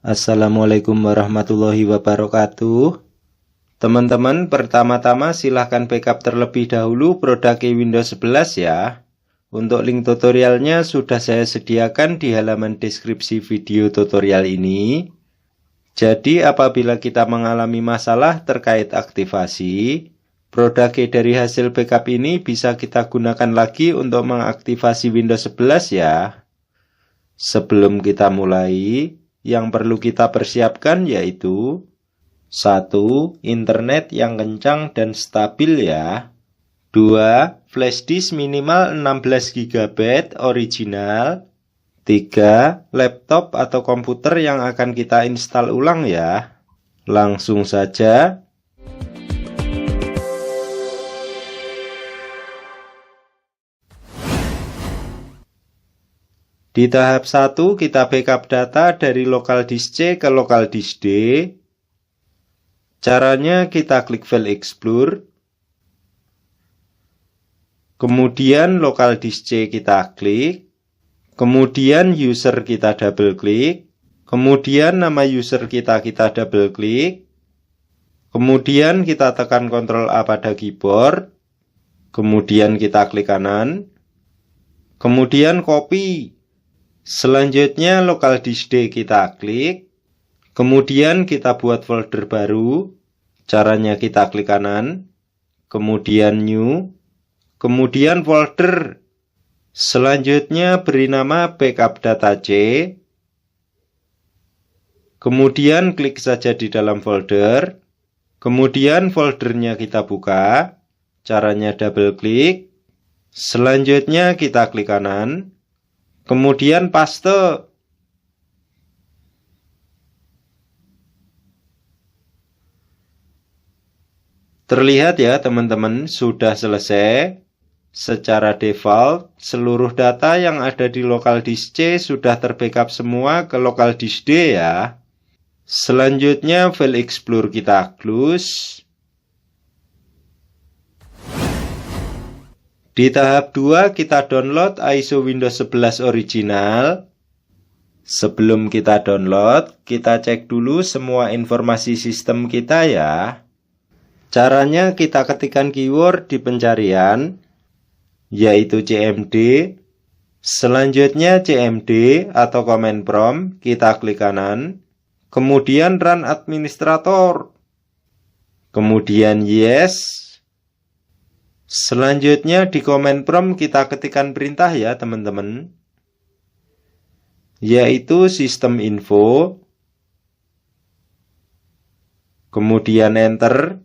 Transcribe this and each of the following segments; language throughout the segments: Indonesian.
Assalamualaikum warahmatullahi wabarakatuh. Teman-teman, pertama-tama silahkan backup terlebih dahulu produk Windows 11 ya. Untuk link tutorialnya sudah saya sediakan di halaman deskripsi video tutorial ini. Jadi apabila kita mengalami masalah terkait aktivasi, produk dari hasil backup ini bisa kita gunakan lagi untuk mengaktifasi Windows 11 ya. Sebelum kita mulai, yang perlu kita persiapkan yaitu 1. Internet yang kencang dan stabil ya. 2. Flash disk minimal 16 GB original. 3. Laptop atau komputer yang akan kita install ulang ya. Langsung saja. Di tahap 1 kita backup data dari local disk C ke local disk D. Caranya kita klik File Explore. Kemudian local disk C kita klik. Kemudian user kita double klik. Kemudian nama user kita double klik. Kemudian kita tekan Ctrl A pada keyboard. Kemudian kita klik kanan. Kemudian copy. Selanjutnya local disk D kita klik. Kemudian kita buat folder baru. Caranya kita klik kanan. Kemudian new. Kemudian folder. Selanjutnya beri nama backup data C. Kemudian klik saja di dalam folder. Kemudian foldernya kita buka. Caranya double klik. Selanjutnya kita klik kanan. Kemudian paste. Terlihat ya teman-teman, sudah selesai. Secara default, seluruh data yang ada di local disk C sudah terbackup semua ke local disk D ya. Selanjutnya File Explorer kita close. Di tahap 2 kita download ISO Windows 11 original. Sebelum kita download, kita cek dulu semua informasi sistem kita ya. Caranya kita ketikkan keyword di pencarian, yaitu cmd. Selanjutnya cmd atau command prompt, kita klik kanan. Kemudian run administrator. Kemudian yes. Selanjutnya di command prompt kita ketikkan perintah ya teman-teman, yaitu sistem info. Kemudian enter.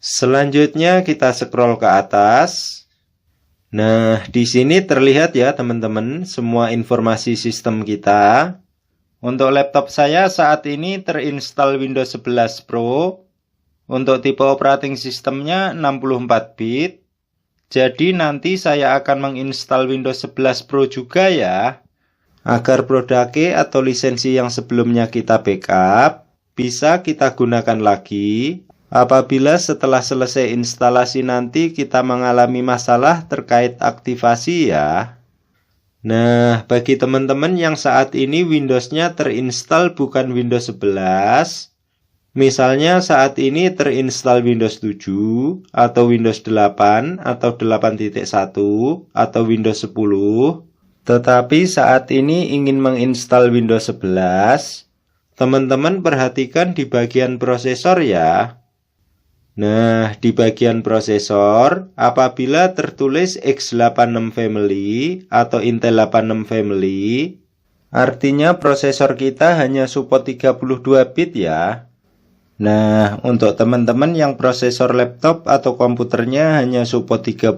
Selanjutnya kita scroll ke atas. Nah, di sini terlihat ya teman-teman semua informasi sistem kita. Untuk laptop saya saat ini terinstall Windows 11 Pro. Untuk tipe operating sistemnya 64 bit. Jadi nanti saya akan menginstal Windows 11 Pro juga ya. Agar produk atau lisensi yang sebelumnya kita backup bisa kita gunakan lagi. Apabila setelah selesai instalasi nanti kita mengalami masalah terkait aktivasi ya. Nah, bagi teman-teman yang saat ini Windows-nya terinstall bukan Windows 11. Misalnya saat ini terinstall Windows 7 atau Windows 8 atau 8.1 atau Windows 10. Tetapi saat ini ingin menginstal Windows 11. Teman-teman perhatikan di bagian prosesor ya. Nah, di bagian prosesor, apabila tertulis x86 family atau Intel 86 family, artinya prosesor kita hanya support 32 bit ya. Nah, untuk teman-teman yang prosesor laptop atau komputernya hanya support 32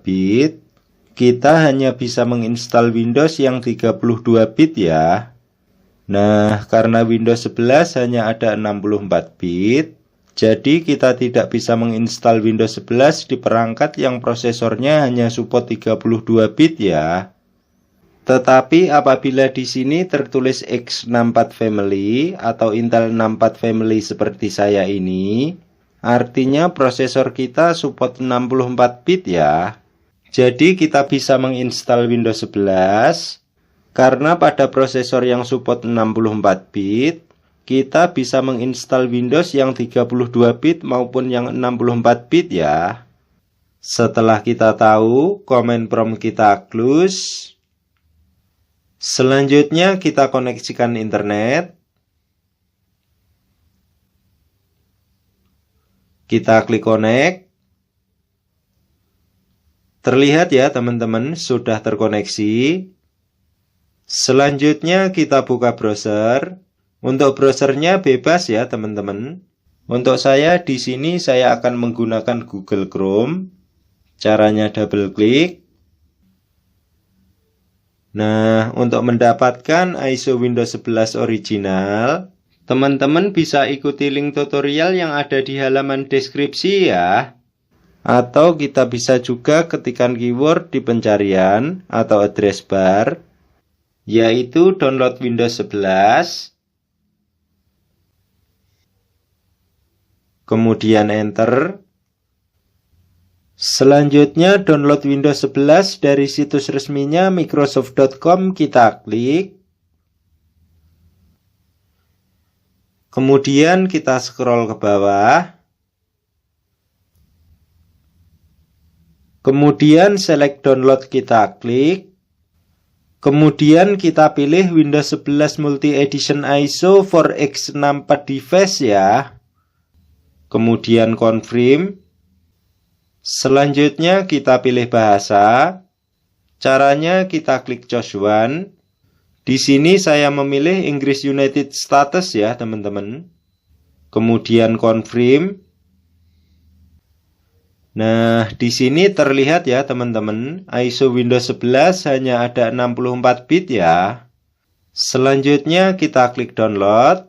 bit, kita hanya bisa menginstal Windows yang 32 bit ya. Nah, karena Windows 11 hanya ada 64 bit, jadi kita tidak bisa menginstal Windows 11 di perangkat yang prosesornya hanya support 32 bit ya. Tetapi apabila di sini tertulis x64 family atau Intel 64 family seperti saya ini, artinya prosesor kita support 64 bit ya. Jadi kita bisa menginstal Windows 11. Karena pada prosesor yang support 64 bit, kita bisa menginstal Windows yang 32 bit maupun yang 64 bit ya. Setelah kita tahu, command prompt kita close. Selanjutnya kita koneksikan internet. Kita klik connect. Terlihat ya teman-teman, sudah terkoneksi. Selanjutnya kita buka browser. Untuk browsernya bebas ya teman-teman. Untuk saya di sini saya akan menggunakan Google Chrome. Caranya double klik. Nah, untuk mendapatkan ISO Windows 11 original, teman-teman bisa ikuti link tutorial yang ada di halaman deskripsi ya. Atau kita bisa juga ketikkan keyword di pencarian atau address bar, yaitu download Windows 11. Kemudian enter. Selanjutnya download Windows 11 dari situs resminya Microsoft.com, kita klik. Kemudian kita scroll ke bawah. Kemudian select download, kita klik. Kemudian kita pilih Windows 11 Multi Edition ISO for x64 device ya. Kemudian confirm. Selanjutnya kita pilih bahasa. Caranya kita klik choose one. Di sini saya memilih English United States ya teman-teman. Kemudian confirm. Nah, di sini terlihat ya teman-teman, ISO Windows 11 hanya ada 64 bit ya. Selanjutnya kita klik download.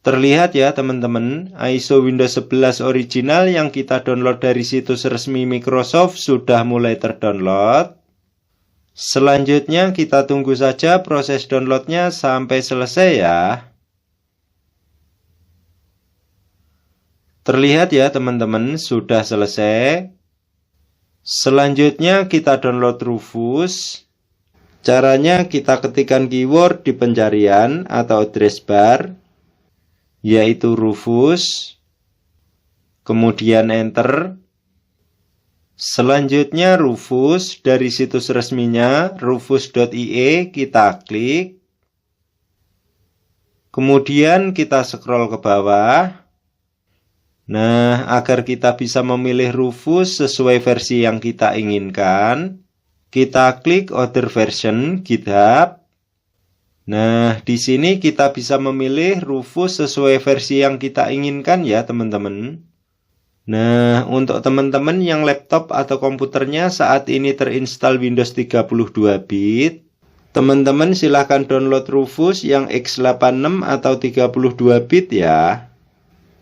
Terlihat ya teman-teman, ISO Windows 11 original yang kita download dari situs resmi Microsoft sudah mulai terdownload. Selanjutnya kita tunggu saja proses downloadnya sampai selesai ya. Terlihat ya teman-teman, sudah selesai. Selanjutnya kita download Rufus. Caranya kita ketikkan keyword di pencarian atau address bar, yaitu Rufus. Kemudian enter. Selanjutnya Rufus dari situs resminya rufus.ie, kita klik. Kemudian kita scroll ke bawah. Nah, agar kita bisa memilih Rufus sesuai versi yang kita inginkan, kita klik Other Version GitHub. Nah, di sini kita bisa memilih Rufus sesuai versi yang kita inginkan ya teman-teman. Nah, untuk teman-teman yang laptop atau komputernya saat ini terinstall Windows 32 bit, teman-teman silahkan download Rufus yang x86 atau 32 bit ya.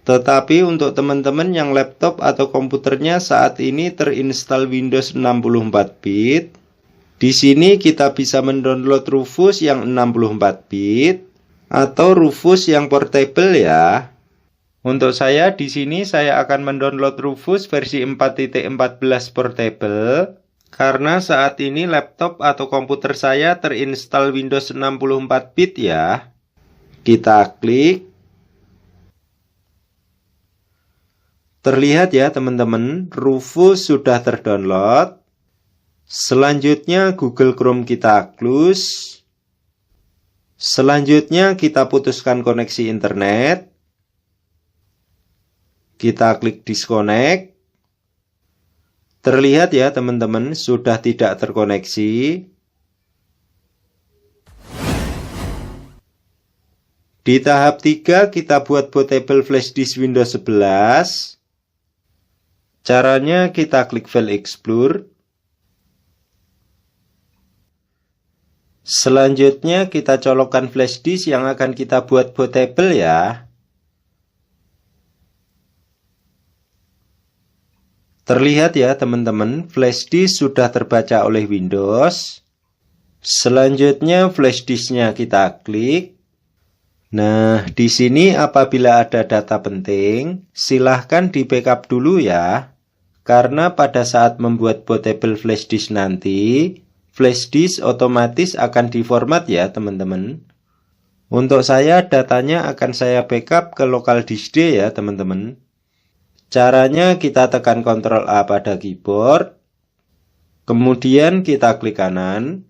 Tetapi untuk teman-teman yang laptop atau komputernya saat ini terinstall Windows 64 bit, di sini kita bisa mendownload Rufus yang 64 bit atau Rufus yang portable ya. Untuk saya di sini saya akan mendownload Rufus versi 4.14 portable karena saat ini laptop atau komputer saya terinstall Windows 64 bit ya. Kita klik. Terlihat ya teman-teman, Rufus sudah terdownload. Selanjutnya Google Chrome kita close. Selanjutnya kita putuskan koneksi internet. Kita klik disconnect. Terlihat ya teman-teman, sudah tidak terkoneksi. Di tahap 3 kita buat bootable flash disk Windows 11. Caranya kita klik File Explorer. Selanjutnya kita colokkan flash disk yang akan kita buat bootable ya. Terlihat ya teman-teman, flash disk sudah terbaca oleh Windows. Selanjutnya flash disknya kita klik. Nah, di sini apabila ada data penting, silahkan di backup dulu ya. Karena pada saat membuat bootable flash disk nanti, flash disk otomatis akan diformat ya teman-teman. Untuk saya datanya akan saya backup ke local disk D ya teman-teman. Caranya kita tekan Ctrl A pada keyboard, kemudian kita klik kanan,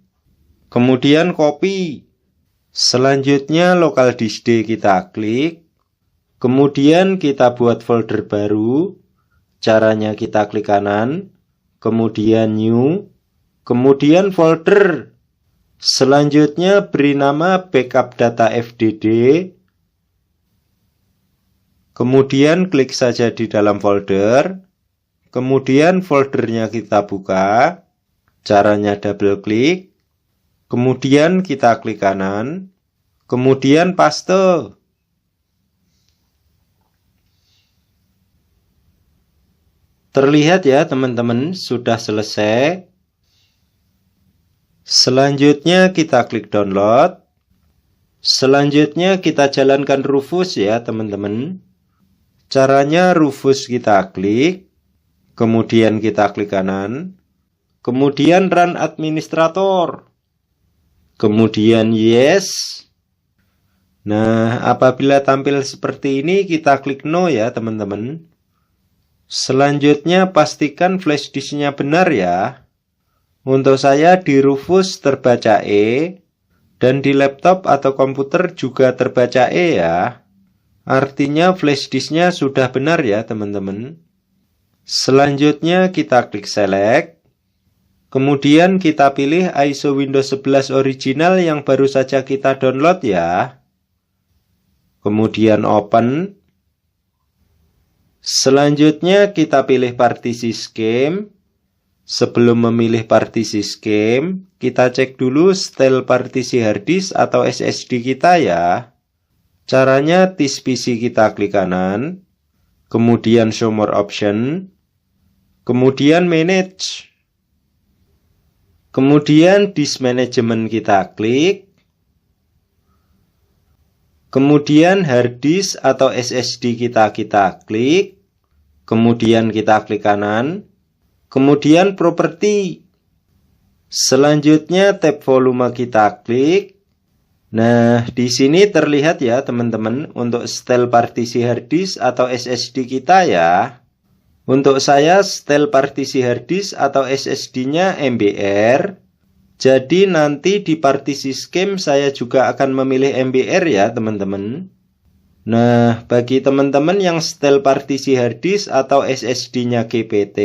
kemudian copy. Selanjutnya local disk D kita klik, kemudian kita buat folder baru. Caranya kita klik kanan, kemudian new, kemudian folder. Selanjutnya beri nama backup data FDD. Kemudian klik saja di dalam folder. Kemudian foldernya kita buka. Caranya double klik. Kemudian kita klik kanan. Kemudian paste. Terlihat ya teman-teman, sudah selesai. Selanjutnya kita klik download. Selanjutnya kita jalankan Rufus ya teman-teman. Caranya Rufus kita klik, kemudian kita klik kanan, kemudian run administrator, kemudian yes. Nah, apabila tampil seperti ini kita klik no ya teman-teman. Selanjutnya pastikan flash disknya benar ya. Untuk saya di Rufus terbaca E, dan di laptop atau komputer juga terbaca E ya. Artinya flash disknya sudah benar ya teman-teman. Selanjutnya kita klik select. Kemudian kita pilih ISO Windows 11 original yang baru saja kita download ya. Kemudian open. Selanjutnya kita pilih partisi scheme. Sebelum memilih partisi scheme, kita cek dulu style partisi harddisk atau SSD kita ya. Caranya disk PC kita klik kanan, kemudian show more option, kemudian manage, kemudian disk management kita klik, kemudian hard disk atau SSD kita klik, kemudian kita klik kanan, kemudian properti. Selanjutnya tab volume kita klik. Nah, di sini terlihat ya teman-teman untuk style partisi harddisk atau SSD kita ya. Untuk saya style partisi harddisk atau SSD-nya MBR. Jadi nanti di partisi scheme saya juga akan memilih MBR ya teman-teman. Nah, bagi teman-teman yang style partisi harddisk atau SSD-nya GPT,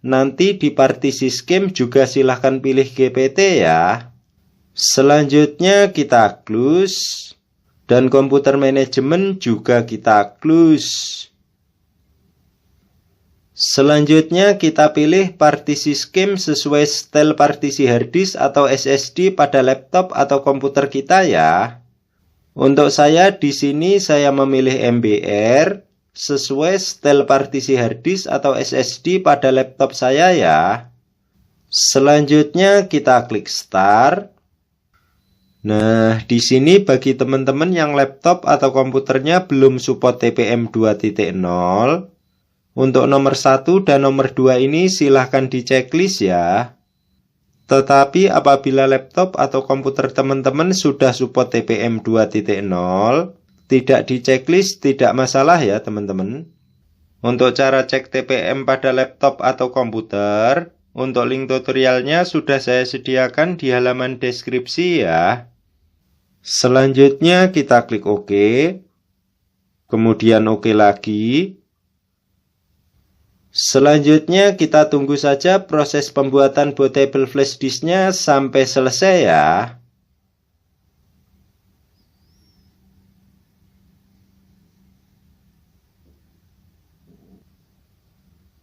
nanti di partisi scheme juga silahkan pilih GPT ya. Selanjutnya kita close, dan komputer manajemen juga kita close. Selanjutnya kita pilih partisi scheme sesuai style partisi harddisk atau SSD pada laptop atau komputer kita ya. Untuk saya di sini saya memilih MBR sesuai style partisi harddisk atau SSD pada laptop saya ya. Selanjutnya kita klik start. Nah, di sini bagi teman-teman yang laptop atau komputernya belum support TPM 2.0, untuk nomor 1 dan nomor 2 ini silahkan di checklist ya. Tetapi apabila laptop atau komputer teman-teman sudah support TPM 2.0, tidak di checklist tidak masalah ya teman-teman. Untuk cara cek TPM pada laptop atau komputer, untuk link tutorialnya sudah saya sediakan di halaman deskripsi ya. Selanjutnya kita klik OK, kemudian OK lagi. Selanjutnya kita tunggu saja proses pembuatan bootable flash disknya sampai selesai ya.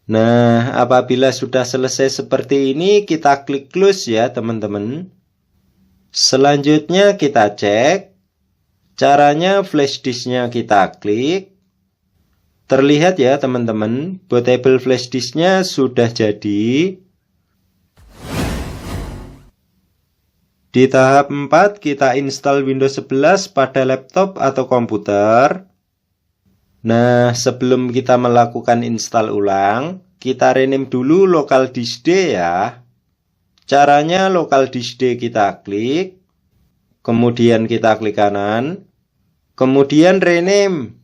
Nah, apabila sudah selesai seperti ini, kita klik close ya teman-teman. Selanjutnya kita cek. Caranya flash disknya kita klik. Terlihat ya teman-teman, bootable flash disknya sudah jadi. Di tahap 4 kita install Windows 11 pada laptop atau komputer. Nah, sebelum kita melakukan install ulang, kita rename dulu local disk D ya. Caranya local disk D kita klik, kemudian kita klik kanan, kemudian rename.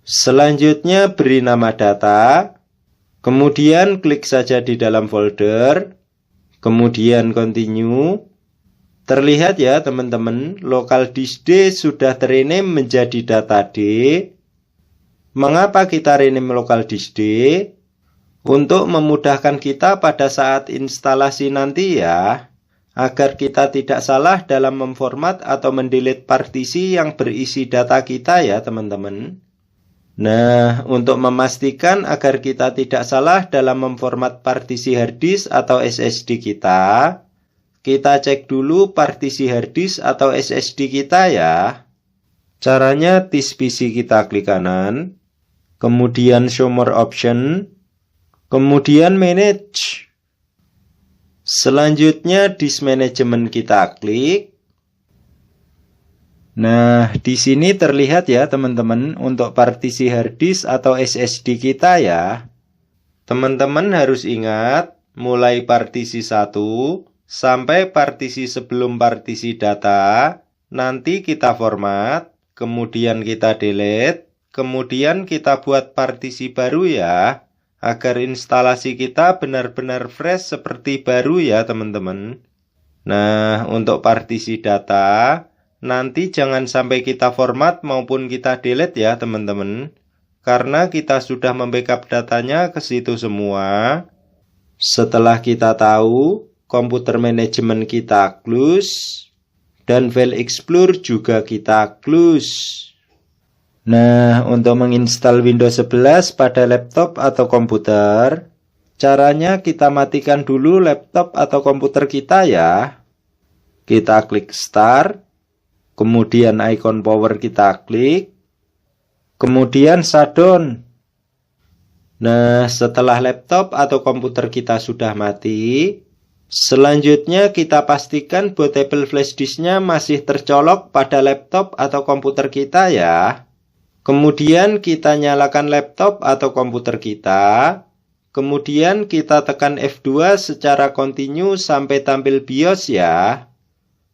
Selanjutnya beri nama data, kemudian klik saja di dalam folder, kemudian continue. Terlihat ya teman-teman, local disk D sudah rename menjadi data D. Mengapa kita rename local disk D? Untuk memudahkan kita pada saat instalasi nanti ya, agar kita tidak salah dalam memformat atau mendelete partisi yang berisi data kita ya teman-teman. Nah, untuk memastikan agar kita tidak salah dalam memformat partisi harddisk atau SSD kita cek dulu partisi harddisk atau SSD kita ya. Caranya disk PC kita klik kanan, kemudian show more option, kemudian manage. Selanjutnya disk management kita klik. Nah, di sini terlihat ya teman-teman untuk partisi harddisk atau SSD kita ya. Teman-teman harus ingat mulai partisi 1 sampai partisi sebelum partisi data. Nanti kita format, kemudian kita delete, kemudian kita buat partisi baru ya. Agar instalasi kita benar-benar fresh seperti baru ya teman-teman. Nah, untuk partisi data, nanti jangan sampai kita format maupun kita delete ya teman-teman. Karena kita sudah membackup datanya ke situ semua. Setelah kita tahu, komputer manajemen kita close, dan file explorer juga kita close. Nah, untuk menginstal Windows 11 pada laptop atau komputer, caranya kita matikan dulu laptop atau komputer kita ya. Kita klik Start, kemudian icon power kita klik, kemudian shutdown. Nah, setelah laptop atau komputer kita sudah mati, selanjutnya kita pastikan bootable flash disknya masih tercolok pada laptop atau komputer kita ya. Kemudian kita nyalakan laptop atau komputer kita. Kemudian kita tekan F2 secara kontinu sampai tampil BIOS ya.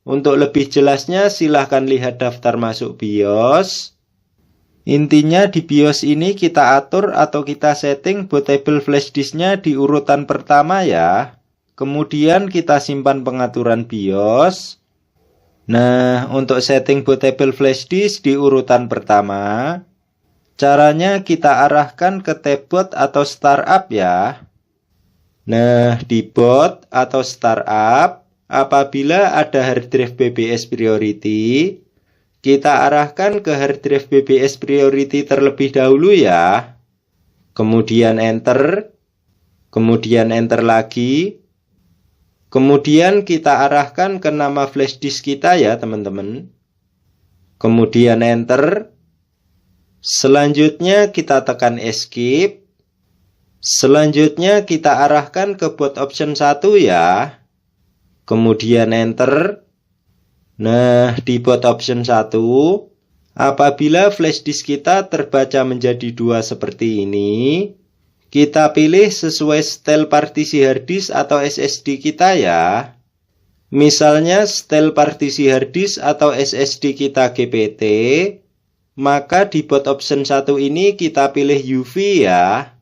Untuk lebih jelasnya silahkan lihat daftar masuk BIOS. Intinya di BIOS ini kita atur atau kita setting bootable flash disknya di urutan pertama ya. Kemudian kita simpan pengaturan BIOS. Nah, untuk setting bootable flash disk di urutan pertama, caranya kita arahkan ke tab boot atau startup ya. Nah, di boot atau startup, apabila ada hard drive BBS priority, kita arahkan ke hard drive BBS priority terlebih dahulu ya. Kemudian enter, kemudian enter lagi. Kemudian kita arahkan ke nama flash disk kita ya teman-teman. Kemudian enter. Selanjutnya kita tekan escape. Selanjutnya kita arahkan ke boot option 1 ya. Kemudian enter. Nah, di boot option 1, apabila flash disk kita terbaca menjadi 2 seperti ini, kita pilih sesuai style partisi harddisk atau SSD kita ya. Misalnya style partisi harddisk atau SSD kita GPT, maka di boot option 1 ini kita pilih UV ya.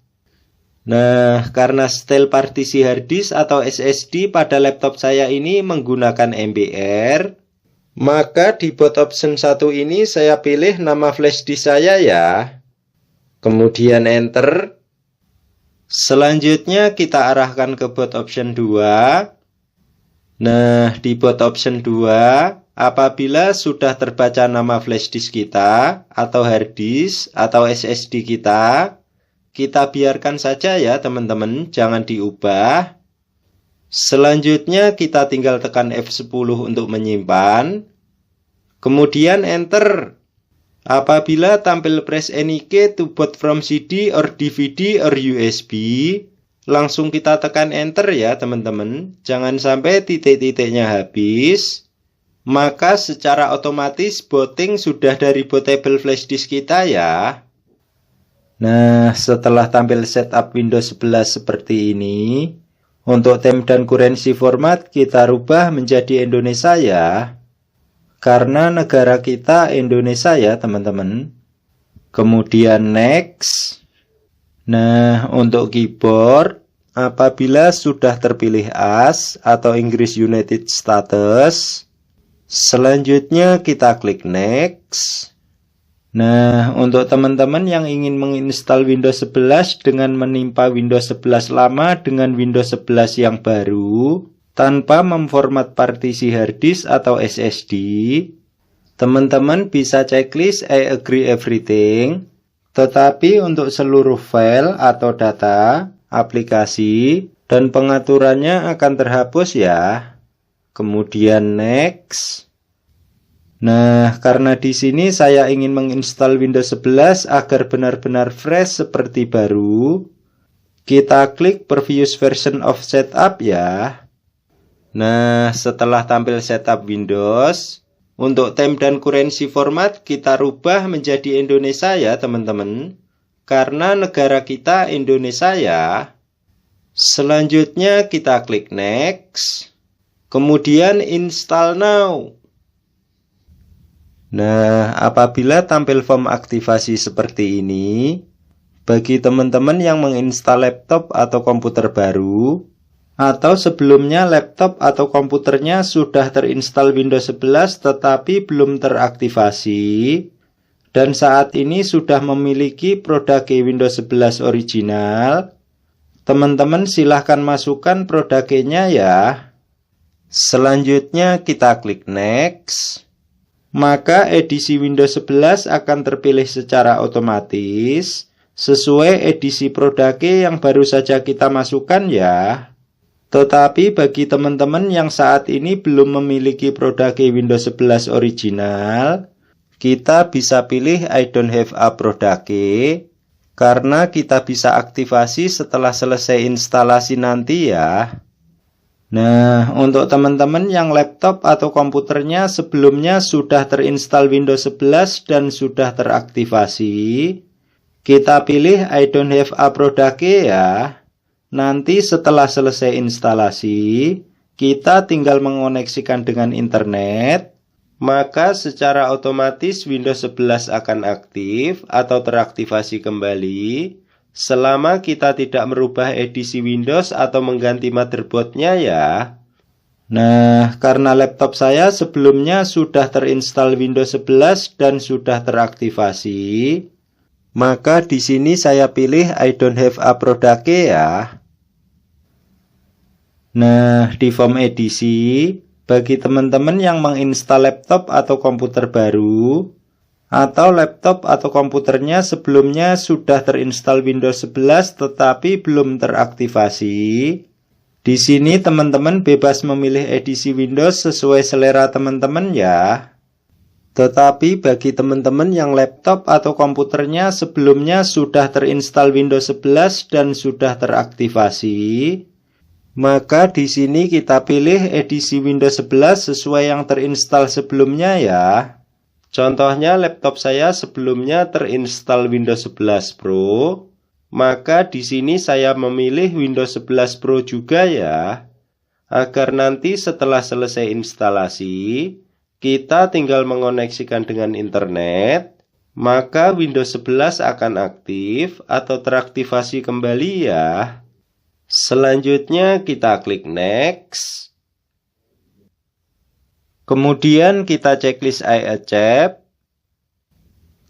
Nah, karena style partisi harddisk atau SSD pada laptop saya ini menggunakan MBR, maka di boot option 1 ini saya pilih nama flash disk saya ya. Kemudian enter. Selanjutnya kita arahkan ke boot option 2. Nah, di boot option 2, apabila sudah terbaca nama flash disk kita, atau hard disk, atau SSD kita biarkan saja ya teman-teman, jangan diubah. Selanjutnya kita tinggal tekan F10 untuk menyimpan. Kemudian enter. Apabila tampil press any key to boot from CD or DVD or USB, langsung kita tekan enter ya teman-teman. Jangan sampai titik-titiknya habis. Maka secara otomatis booting sudah dari bootable flash disk kita ya. Nah, setelah tampil setup Windows 11 seperti ini, Untuk time dan currency format kita rubah menjadi Indonesia ya. Karena negara kita Indonesia ya teman-teman. Kemudian next. Nah, untuk keyboard, apabila sudah terpilih AS atau Inggris United States, selanjutnya kita klik next. Nah, untuk teman-teman yang ingin menginstal Windows 11 dengan menimpa Windows 11 lama dengan Windows 11 yang baru, tanpa memformat partisi harddisk atau SSD, teman-teman bisa checklist I agree everything, tetapi untuk seluruh file atau data, aplikasi, dan pengaturannya akan terhapus ya. Kemudian next. Nah, karena di sini saya ingin menginstal Windows 11 agar benar-benar fresh seperti baru, kita klik previous version of setup ya. Nah, setelah tampil setup Windows, untuk time dan currency format kita rubah menjadi Indonesia ya teman-teman. Karena negara kita Indonesia ya. Selanjutnya kita klik next. Kemudian install now. Nah, apabila tampil form aktivasi seperti ini, bagi teman-teman yang menginstal laptop atau komputer baru, atau sebelumnya laptop atau komputernya sudah terinstall Windows 11 tetapi belum teraktivasi, dan saat ini sudah memiliki produk Windows 11 original, teman-teman silahkan masukkan produknya ya. Selanjutnya kita klik next. Maka edisi Windows 11 akan terpilih secara otomatis sesuai edisi produknya yang baru saja kita masukkan ya. Tetapi bagi teman-teman yang saat ini belum memiliki produk Windows 11 original, kita bisa pilih I don't have a product karena kita bisa aktivasi setelah selesai instalasi nanti ya. Nah, untuk teman-teman yang laptop atau komputernya sebelumnya sudah terinstall Windows 11 dan sudah teraktivasi, kita pilih I don't have a product ya. Nanti setelah selesai instalasi, kita tinggal mengoneksikan dengan internet, maka secara otomatis Windows 11 akan aktif atau teraktivasi kembali selama kita tidak merubah edisi Windows atau mengganti motherboardnya ya. Nah, karena laptop saya sebelumnya sudah terinstall Windows 11 dan sudah teraktivasi, maka di sini saya pilih I don't have a product ya. Nah, di form edisi, bagi teman-teman yang menginstal laptop atau komputer baru, atau laptop atau komputernya sebelumnya sudah terinstall Windows 11 tetapi belum teraktivasi, di sini teman-teman bebas memilih edisi Windows sesuai selera teman-teman ya. Tetapi bagi teman-teman yang laptop atau komputernya sebelumnya sudah terinstall Windows 11 dan sudah teraktivasi, maka di sini kita pilih edisi Windows 11 sesuai yang terinstall sebelumnya ya. Contohnya laptop saya sebelumnya terinstall Windows 11 Pro, maka di sini saya memilih Windows 11 Pro juga ya, agar nanti setelah selesai instalasi, kita tinggal mengoneksikan dengan internet, maka Windows 11 akan aktif atau teraktivasi kembali ya. Selanjutnya kita klik next. Kemudian kita checklist I accept.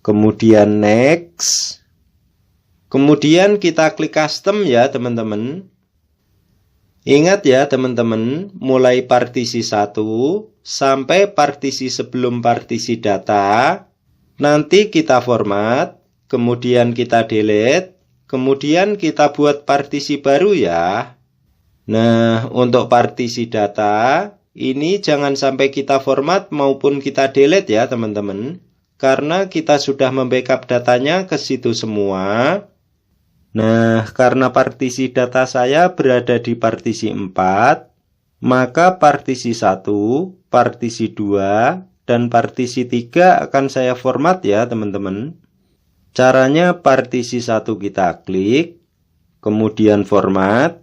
Kemudian next. Kemudian kita klik custom ya teman-teman. Ingat ya teman-teman, mulai partisi 1 sampai partisi sebelum partisi data, nanti kita format, kemudian kita delete, kemudian kita buat partisi baru ya. Nah, untuk partisi data, ini jangan sampai kita format maupun kita delete ya teman-teman, karena kita sudah membackup datanya ke situ semua. Nah, karena partisi data saya berada di partisi 4, maka partisi 1, partisi 2, dan partisi 3 akan saya format ya teman-teman. Caranya partisi 1 kita klik, kemudian format,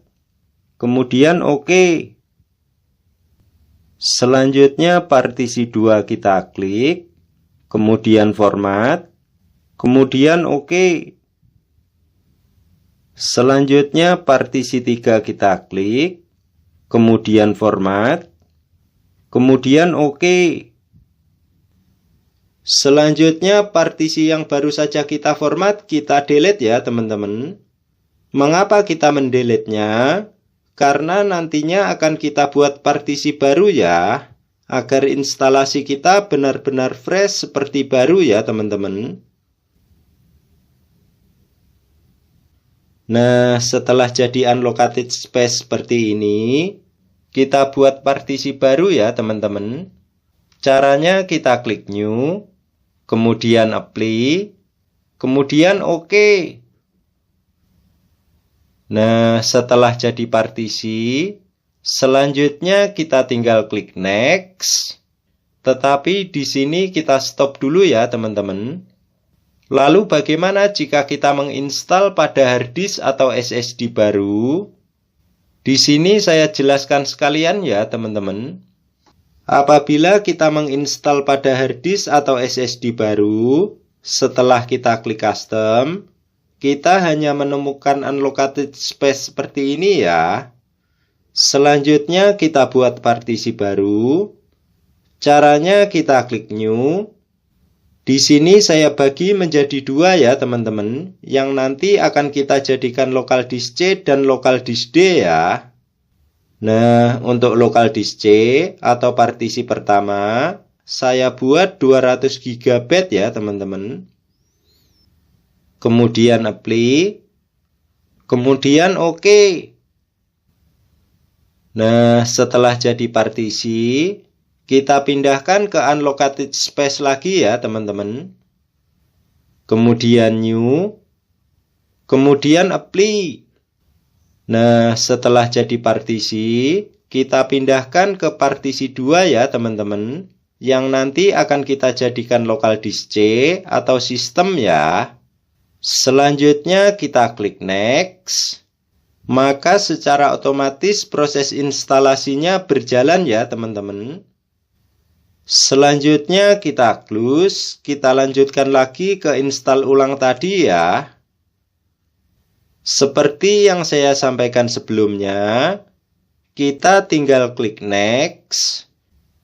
kemudian oke. Selanjutnya partisi 2 kita klik, kemudian format, kemudian oke. Selanjutnya partisi 3 kita klik, kemudian format, kemudian oke. Selanjutnya partisi yang baru saja kita format kita delete ya teman-teman. Mengapa kita mendelete-nya? Karena nantinya akan kita buat partisi baru ya, agar instalasi kita benar-benar fresh seperti baru ya teman-teman. Nah, setelah jadi unallocated space seperti ini, kita buat partisi baru ya teman-teman. Caranya kita klik new, kemudian apply, kemudian oke. Nah, setelah jadi partisi, selanjutnya kita tinggal klik next. Tetapi di sini kita stop dulu ya teman-teman. Lalu bagaimana jika kita menginstal pada harddisk atau SSD baru? Di sini saya jelaskan sekalian ya teman-teman. Apabila kita menginstal pada harddisk atau SSD baru, setelah kita klik custom, kita hanya menemukan unallocated space seperti ini ya. Selanjutnya kita buat partisi baru. Caranya kita klik new. Di sini saya bagi menjadi 2 ya teman-teman, yang nanti akan kita jadikan local disk C dan local disk D ya. Nah, untuk local disk C atau partisi pertama, saya buat 200 GB ya teman-teman. Kemudian apply, kemudian oke. Nah, setelah jadi partisi, kita pindahkan ke unallocated space lagi ya teman-teman. Kemudian new, kemudian apply. Nah, setelah jadi partisi, kita pindahkan ke partisi 2 ya teman-teman, yang nanti akan kita jadikan local disk C atau sistem ya. Selanjutnya kita klik next. Maka secara otomatis proses instalasinya berjalan ya teman-teman. Selanjutnya kita close. Kita lanjutkan lagi ke install ulang tadi ya. Seperti yang saya sampaikan sebelumnya, kita tinggal klik next.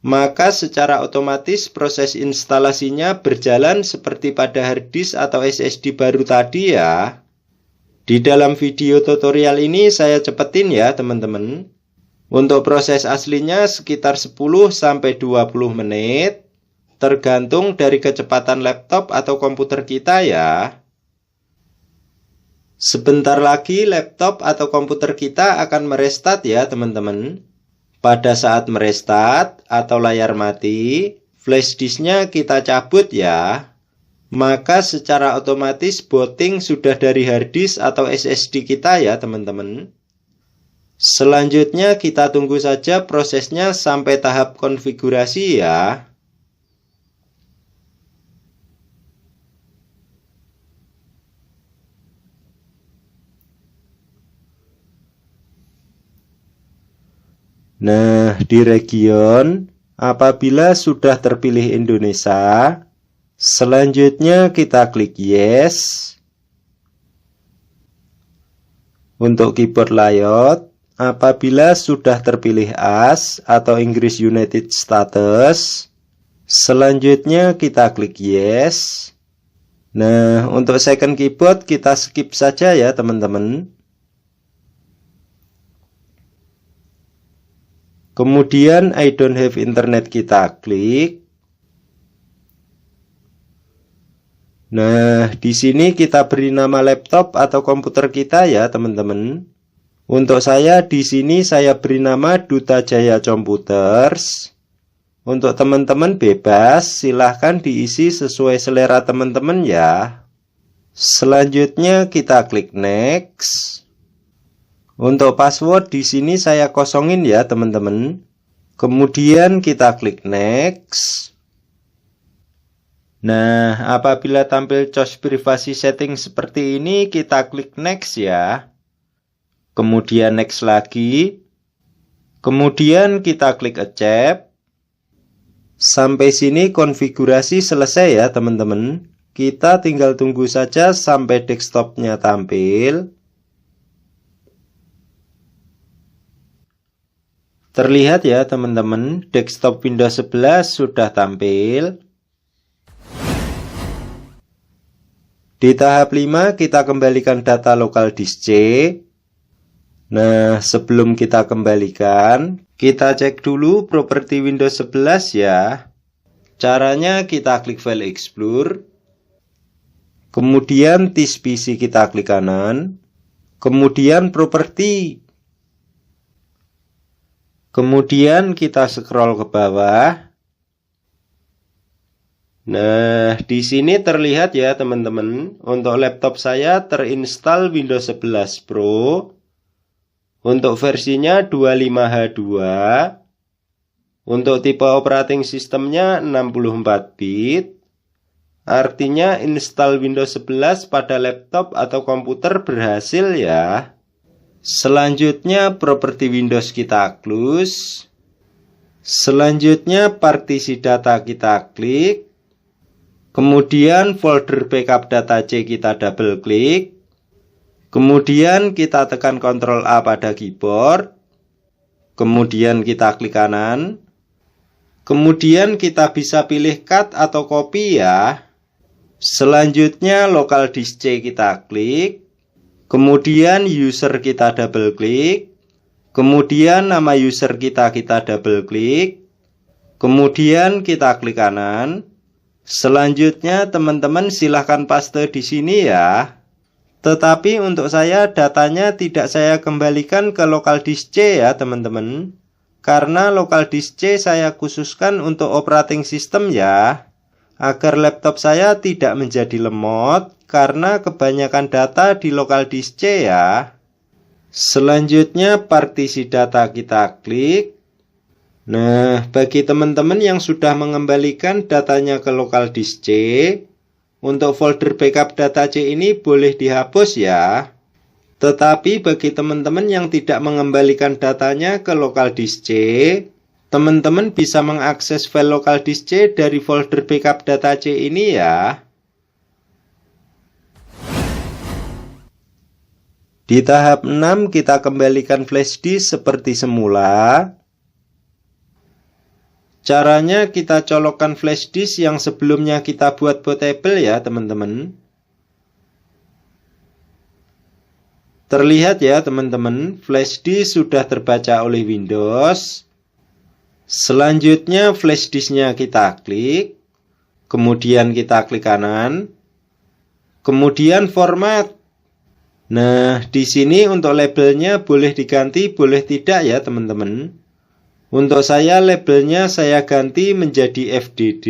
Maka secara otomatis proses instalasinya berjalan seperti pada harddisk atau SSD baru tadi ya. Di dalam video tutorial ini saya cepetin ya teman-teman. Untuk proses aslinya sekitar 10-20 menit, tergantung dari kecepatan laptop atau komputer kita ya. Sebentar lagi laptop atau komputer kita akan merestart ya teman-teman. Pada saat merestart atau layar mati, flash disknya kita cabut ya. Maka secara otomatis booting sudah dari harddisk atau SSD kita ya teman-teman. Selanjutnya kita tunggu saja prosesnya sampai tahap konfigurasi ya. Nah, di region, apabila sudah terpilih Indonesia, selanjutnya kita klik yes. Untuk keyboard layout, apabila sudah terpilih AS atau English United Status, selanjutnya kita klik yes. Nah, untuk second keyboard kita skip saja ya teman-teman. Kemudian I don't have internet kita klik. Nah, di sini kita beri nama laptop atau komputer kita ya, teman-teman. Untuk saya di sini saya beri nama Duta Jaya Computers. Untuk teman-teman bebas, silahkan diisi sesuai selera teman-teman ya. Selanjutnya kita klik next. Untuk password di sini saya kosongin ya teman-teman. Kemudian kita klik next. Nah, apabila tampil choose privasi setting seperti ini, kita klik next ya. kemudian next lagi, kemudian kita klik accept. Sampai sini konfigurasi selesai ya teman-teman. Kita tinggal tunggu saja sampai desktopnya tampil. Terlihat ya teman-teman, desktop Windows 11 sudah tampil. Di tahap 5 kita kembalikan data lokal disk C. Nah, sebelum kita kembalikan, kita cek dulu properti Windows 11 ya. Caranya kita klik File Explore. Kemudian disk PC kita klik kanan. Kemudian properti. Kemudian kita scroll ke bawah. Nah, di sini terlihat ya teman-teman, untuk laptop saya terinstall Windows 11 Pro. Untuk versinya 25H2. Untuk tipe operating sistemnya 64 bit. Artinya install Windows 11 pada laptop atau komputer berhasil ya. Selanjutnya properti Windows kita close. Selanjutnya partisi data kita klik. Kemudian folder backup data C kita double klik. Kemudian kita tekan Ctrl A pada keyboard. Kemudian kita klik kanan. Kemudian kita bisa pilih cut atau copy ya. Selanjutnya local disk C kita klik. Kemudian user kita double klik. Kemudian nama user kita double klik. Kemudian kita klik kanan. Selanjutnya teman-teman silahkan paste di sini ya. Tetapi untuk saya datanya tidak saya kembalikan ke local disk C ya teman-teman. Karena local disk C saya khususkan untuk operating system ya. Agar laptop saya tidak menjadi lemot karena kebanyakan data di local disk C ya. Selanjutnya partisi data kita klik. Nah, bagi teman-teman yang sudah mengembalikan datanya ke local disk C, untuk folder backup data C ini boleh dihapus ya. Tetapi bagi teman-teman yang tidak mengembalikan datanya ke local disk C, teman-teman bisa mengakses file local disk C dari folder backup data C ini ya. Di tahap 6 kita kembalikan flash disk seperti semula. Caranya kita colokkan flash disk yang sebelumnya kita buat bootable ya teman-teman. Terlihat ya teman-teman, flash disk sudah terbaca oleh Windows. Selanjutnya flash disknya kita klik. Kemudian kita klik kanan. Kemudian format. Nah, di sini untuk labelnya boleh diganti, boleh tidak ya teman-teman. Untuk saya labelnya saya ganti menjadi FDD.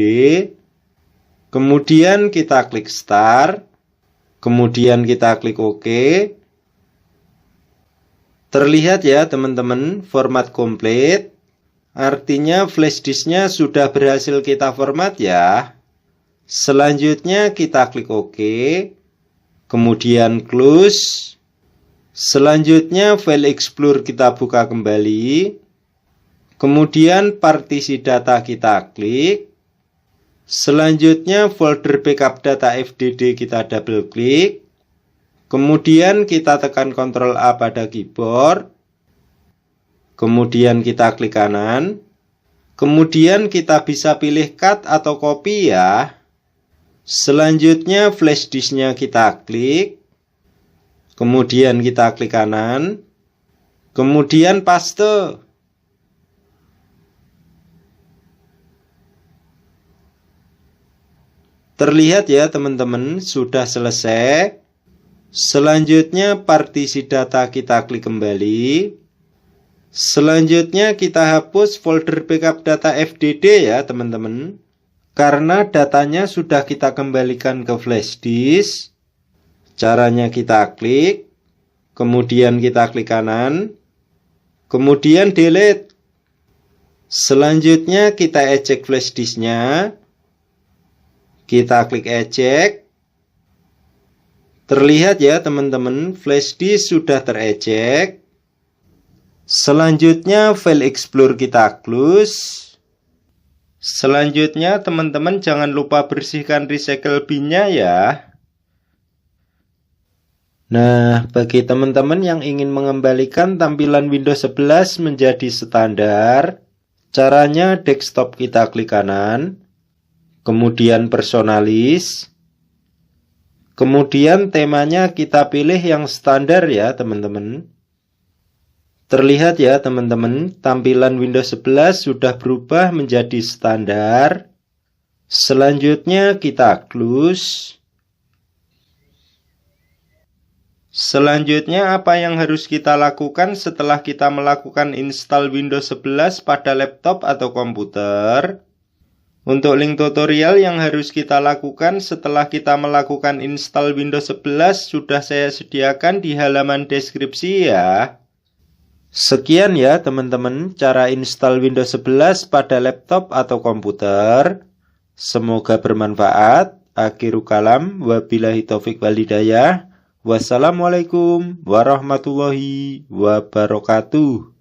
Kemudian kita klik Start. Kemudian kita klik OK. Terlihat ya teman-teman, format komplit. Artinya flash disknya sudah berhasil kita format ya. Selanjutnya kita klik OK. Kemudian close. Selanjutnya file Explorer kita buka kembali. Kemudian partisi data kita klik. Selanjutnya folder backup data FDD kita double klik. Kemudian kita tekan Ctrl A pada keyboard. Kemudian kita klik kanan. Kemudian kita bisa pilih cut atau copy ya. Selanjutnya flash disknya kita klik. Kemudian kita klik kanan. Kemudian paste. Terlihat ya teman-teman, sudah selesai. Selanjutnya partisi data kita klik kembali. Selanjutnya kita hapus folder backup data FDD ya teman-teman. Karena datanya sudah kita kembalikan ke flash disk. Caranya kita klik. Kemudian kita klik kanan. Kemudian delete. Selanjutnya kita eject flash disknya. Kita klik eject. Terlihat ya teman-teman, flash disk sudah tereject. Selanjutnya file explorer kita close. Selanjutnya teman-teman jangan lupa bersihkan recycle bin-nya ya. Nah, bagi teman-teman yang ingin mengembalikan tampilan Windows 11 menjadi standar, caranya desktop kita klik kanan, kemudian personalis, kemudian temanya kita pilih yang standar ya teman-teman. Terlihat ya teman-teman, tampilan Windows 11 sudah berubah menjadi standar. Selanjutnya kita close. Selanjutnya apa yang harus kita lakukan setelah kita melakukan install Windows 11 pada laptop atau komputer? Untuk link tutorial yang harus kita lakukan setelah kita melakukan install Windows 11 sudah saya sediakan di halaman deskripsi ya. Sekian ya teman-teman cara install Windows 11 pada laptop atau komputer. Semoga bermanfaat. Akhirul kalam, wabillahi taufik wal hidayah. Wassalamualaikum warahmatullahi wabarakatuh.